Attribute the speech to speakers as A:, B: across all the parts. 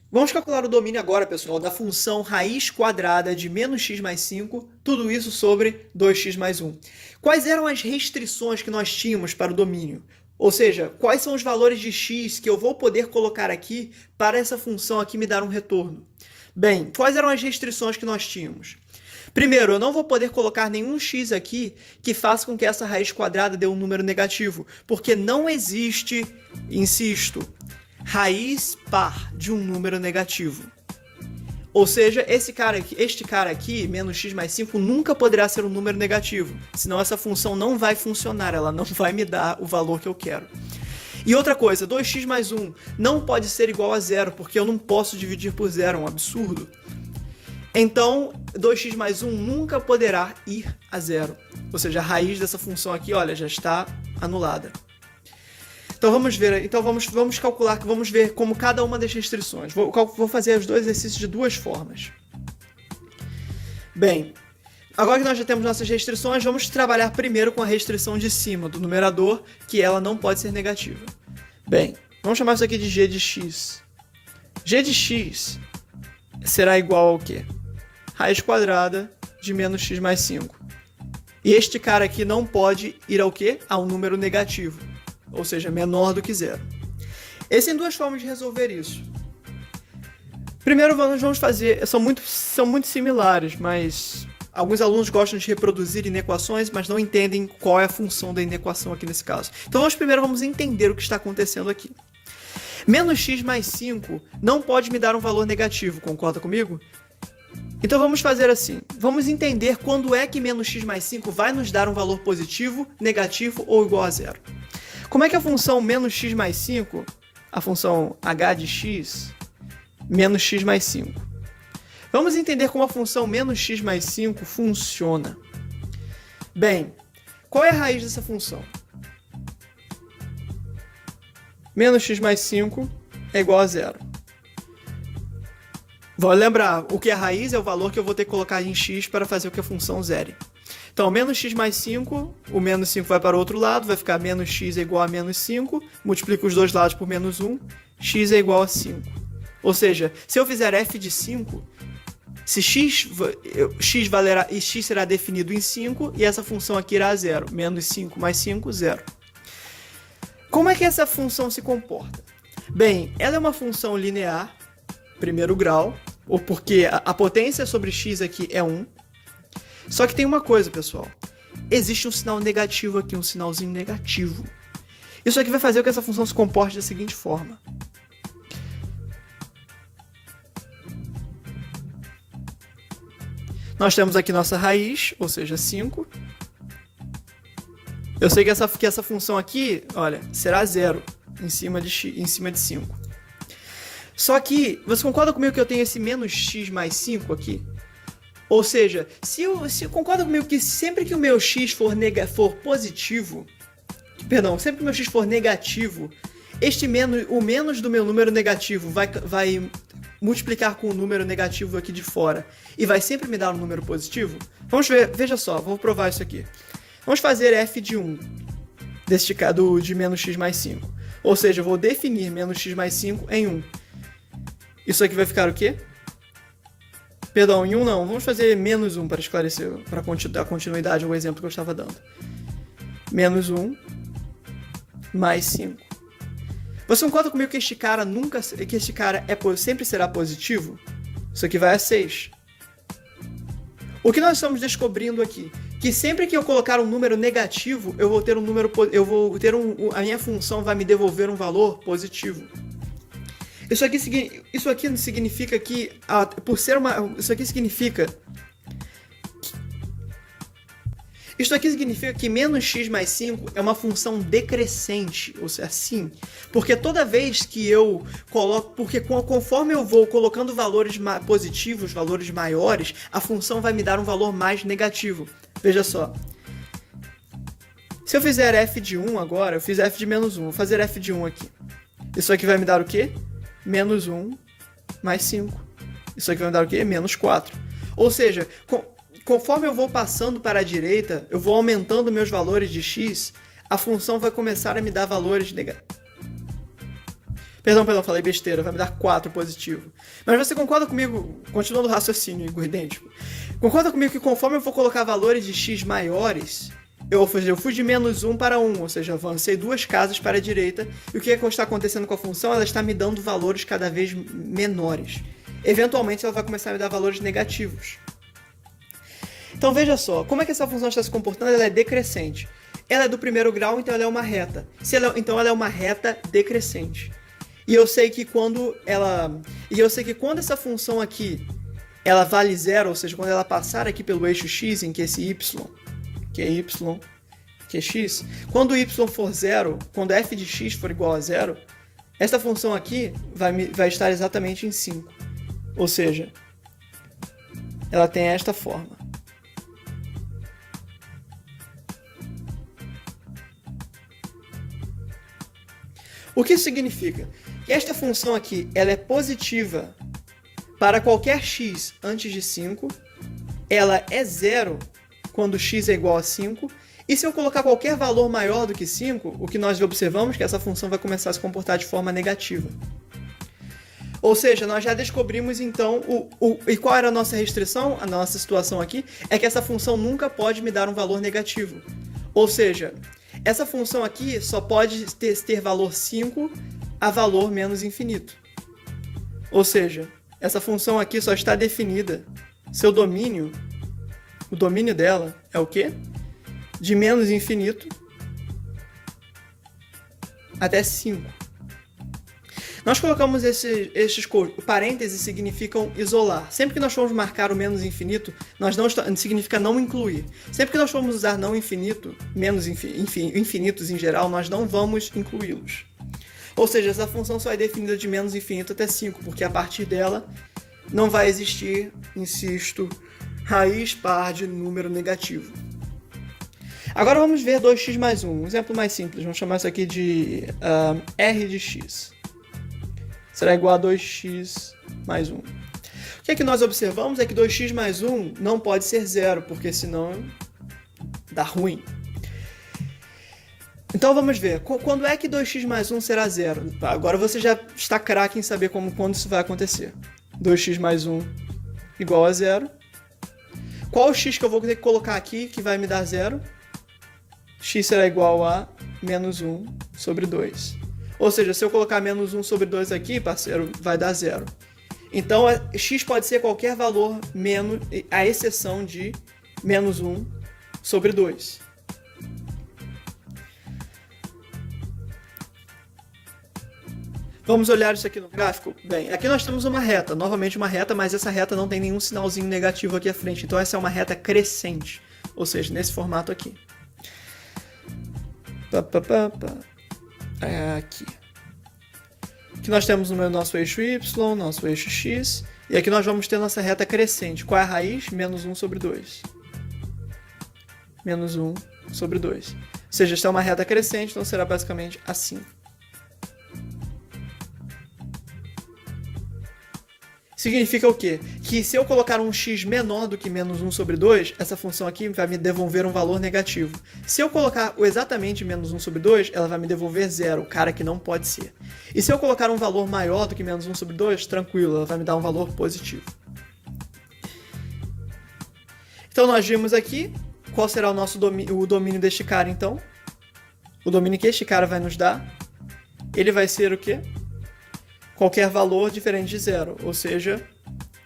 A: Vamos calcular o domínio agora, pessoal, da função raiz quadrada de menos x mais 5, tudo isso sobre 2x mais 1. Quais eram as restrições que nós tínhamos para o domínio? Ou seja, quais são os valores de x que eu vou poder colocar aqui para essa função aqui me dar um retorno? Bem, quais eram as restrições que nós tínhamos? Primeiro, eu não vou poder colocar nenhum x aqui que faça com que essa raiz quadrada dê um número negativo, porque não existe, insisto, raiz par de um número negativo. Ou seja, este cara aqui, menos x mais 5, nunca poderá ser um número negativo, senão essa função não vai funcionar, ela não vai me dar o valor que eu quero. E outra coisa, 2x mais 1 não pode ser igual a zero, porque eu não posso dividir por zero, é um absurdo. Então, 2x mais 1 nunca poderá ir a zero. Ou seja, a raiz dessa função aqui, olha, já está anulada. Então vamos ver, vamos calcular, vamos ver como cada uma das restrições. Vou fazer os dois exercícios de duas formas. Bem, agora que nós já temos nossas restrições, vamos trabalhar primeiro com a restrição de cima, do numerador, que ela não pode ser negativa. Bem, vamos chamar isso aqui de g de x. G de x será igual ao quê? Raiz quadrada de menos x mais 5. E este cara aqui não pode ir ao quê? A um número negativo, ou seja, menor do que zero. Existem duas formas de resolver isso. Primeiro, nós vamos fazer, são muito similares, mas alguns alunos gostam de reproduzir inequações, mas não entendem qual é a função da inequação aqui nesse caso. Então, primeiro vamos entender o que está acontecendo aqui. Menos x mais 5 não pode me dar um valor negativo, concorda comigo? Então vamos fazer assim, vamos entender quando é que menos x mais 5 vai nos dar um valor positivo, negativo ou igual a zero. Como é que a função menos x mais 5, a função h de x, menos x mais 5? Vamos entender como a função menos x mais 5 funciona. Bem, qual é a raiz dessa função? Menos x mais 5 é igual a zero. Vou lembrar, o que é raiz é o valor que eu vou ter que colocar em x para fazer com que a função zere. Então, menos x mais 5, o menos 5 vai para o outro lado, vai ficar menos x é igual a menos 5, multiplico os dois lados por menos 1, x é igual a 5. Ou seja, se eu fizer f de 5, se x valerá, e x será definido em 5, e essa função aqui irá a zero. Menos 5 mais 5, zero. Como é que essa função se comporta? Bem, ela é uma função linear, primeiro grau, ou porque a potência sobre x aqui é 1. Só que tem uma coisa, pessoal. Existe um sinal negativo aqui, um sinalzinho negativo. Isso aqui vai fazer com que essa função se comporte da seguinte forma. Nós temos aqui nossa raiz, ou seja, 5. Eu sei que essa função aqui, olha, será zero em cima de 5. Só que, você concorda comigo que eu tenho esse menos x mais 5 aqui? Ou seja, se concorda comigo que sempre que o meu x for positivo, sempre que o meu x for negativo, o menos do meu número negativo vai multiplicar com o número negativo aqui de fora e vai sempre me dar um número positivo? Vamos ver, veja só, vou provar isso aqui. Vamos fazer f de 1 de menos x mais 5. Ou seja, eu vou definir menos x mais 5 em 1. Isso aqui vai ficar o quê? Perdão, em 1 não. Vamos fazer menos 1 para esclarecer, para dar continuidade ao exemplo que eu estava dando. Menos 1 mais 5. Você concorda comigo que este cara sempre será positivo? Isso aqui vai a 6. O que nós estamos descobrindo aqui? Que sempre que eu colocar um número negativo, a minha função vai me devolver um valor positivo. Isso aqui significa que, que menos x mais 5 é uma função decrescente, ou seja, assim, porque toda vez que eu coloco, conforme eu vou colocando valores positivos, valores maiores, a função vai me dar um valor mais negativo. Veja só. Se eu fizer f de 1 agora, eu fiz f de menos 1, vou fazer f de 1 aqui. Isso aqui vai me dar o quê? Menos 1 mais 5. Isso aqui vai me dar o quê? Menos 4. Ou seja, conforme eu vou passando para a direita, eu vou aumentando meus valores de x, a função vai começar a me dar valores negativos. Perdão, falei besteira, vai me dar 4 positivo. Mas você concorda comigo, continuando o raciocínio idêntico, concorda comigo que conforme eu for colocar valores de x maiores, eu fui de menos 1 para 1, ou seja, avancei 2 casas para a direita, e o que está acontecendo com a função? Ela está me dando valores cada vez menores. Eventualmente ela vai começar a me dar valores negativos. Então veja só, como é que essa função está se comportando? Ela é decrescente. Ela é do primeiro grau, então ela é uma reta. Então ela é uma reta decrescente. E eu sei que quando essa função aqui ela vale zero, ou seja, quando ela passar aqui pelo eixo x, em que esse y, que é x, quando o y for zero, quando f de x for igual a zero, essa função aqui vai estar exatamente em 5. Ou seja, ela tem esta forma. O que isso significa? Que esta função aqui ela é positiva para qualquer x antes de 5, ela é zero quando x é igual a 5, e se eu colocar qualquer valor maior do que 5, o que nós observamos é que essa função vai começar a se comportar de forma negativa. Ou seja, nós já descobrimos então e qual era a nossa restrição, a nossa situação aqui, é que essa função nunca pode me dar um valor negativo. Ou seja, essa função aqui só pode ter valor 5 a valor menos infinito. Ou seja, essa função aqui só está definida, seu domínio, o domínio dela é o quê? De menos infinito até 5. Nós colocamos esses parênteses significam isolar. Sempre que nós formos marcar o menos infinito, significa não incluir. Sempre que nós formos usar não infinito, menos infinitos em geral, nós não vamos incluí-los. Ou seja, essa função só é definida de menos infinito até 5, porque a partir dela não vai existir, insisto, raiz par de número negativo. Agora vamos ver 2x mais 1. Um exemplo mais simples, vamos chamar isso aqui de r de x. Será igual a 2x mais 1. O que é que nós observamos é que 2x mais 1 não pode ser zero, porque senão dá ruim. Então vamos ver, quando é que 2x mais 1 será zero? Agora você já está craque em saber quando isso vai acontecer. 2x mais 1 igual a zero. Qual o x que eu vou ter que colocar aqui que vai me dar zero? X será igual a menos 1 sobre 2. Ou seja, se eu colocar menos 1 sobre 2 aqui, parceiro, vai dar zero. Então, x pode ser qualquer valor menos, à exceção de menos 1 sobre 2. Vamos olhar isso aqui no gráfico? Bem, aqui nós temos uma reta, novamente uma reta, mas essa reta não tem nenhum sinalzinho negativo aqui à frente. Então essa é uma reta crescente, ou seja, nesse formato aqui. Aqui. Aqui nós temos o nosso eixo y, nosso eixo x, e aqui nós vamos ter nossa reta crescente. Qual é a raiz? Menos 1 sobre 2. Menos 1 sobre 2. Ou seja, esta é uma reta crescente, então será basicamente assim. Significa o quê? Que se eu colocar um x menor do que menos 1 sobre 2, essa função aqui vai me devolver um valor negativo. Se eu colocar exatamente menos 1 sobre 2, ela vai me devolver zero, cara, que não pode ser. E se eu colocar um valor maior do que menos 1 sobre 2, tranquilo, ela vai me dar um valor positivo. Então nós vimos aqui qual será o domínio deste cara, então. O domínio que este cara vai nos dar, ele vai ser o quê? Qualquer valor diferente de zero, ou seja,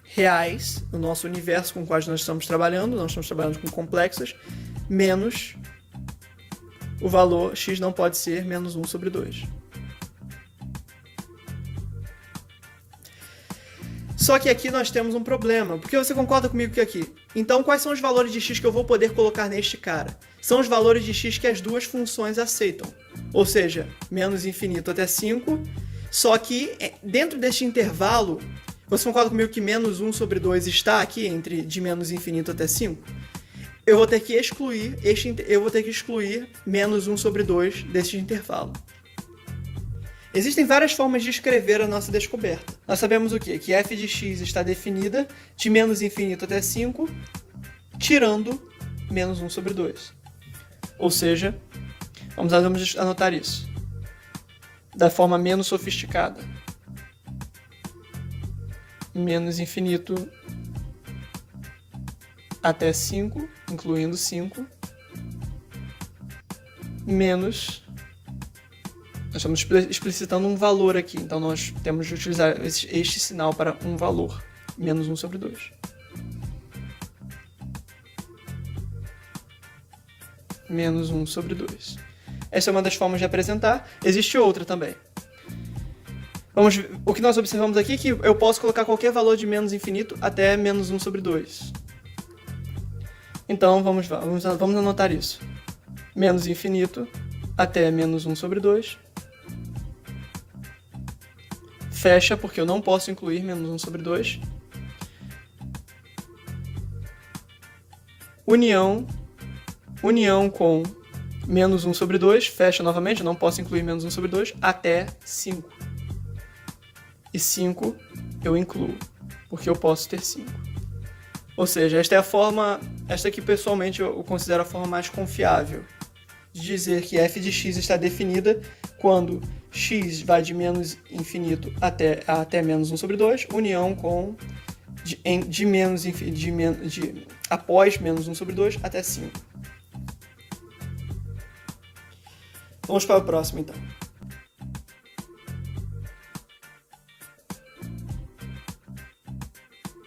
A: reais, no nosso universo com o qual nós estamos trabalhando com complexas, menos o valor x não pode ser menos 1 sobre 2. Só que aqui nós temos um problema, porque você concorda comigo que aqui? Então, quais são os valores de x que eu vou poder colocar neste cara? São os valores de x que as duas funções aceitam, ou seja, menos infinito até 5, só que dentro deste intervalo, você concorda comigo que menos 1 sobre 2 está aqui entre de menos infinito até 5? Eu vou ter que excluir menos 1 sobre 2 deste intervalo. Existem várias formas de escrever a nossa descoberta. Nós sabemos o quê? Que f de x está definida de menos infinito até 5, tirando menos 1 sobre 2. Ou seja, vamos anotar isso. da forma menos sofisticada. Menos infinito até 5, incluindo 5, menos... Nós estamos explicitando um valor aqui, então nós temos de utilizar este sinal para um valor, menos 1 sobre 2. Menos 1 sobre 2. Essa é uma das formas de apresentar. Existe outra também. O que nós observamos aqui é que eu posso colocar qualquer valor de menos infinito até menos 1 sobre 2. Então, vamos anotar isso. Menos infinito até menos 1 sobre 2. Fecha, porque eu não posso incluir menos 1 sobre 2. União com menos 1 sobre 2. Fecha novamente, eu não posso incluir menos 1 sobre 2, até 5. E 5 eu incluo, porque eu posso ter 5. Ou seja, esta aqui pessoalmente eu considero a forma mais confiável de dizer que f de x está definida quando x vai de menos infinito até menos 1 sobre 2, união com após menos 1 sobre 2 até 5. Vamos para o próximo, então.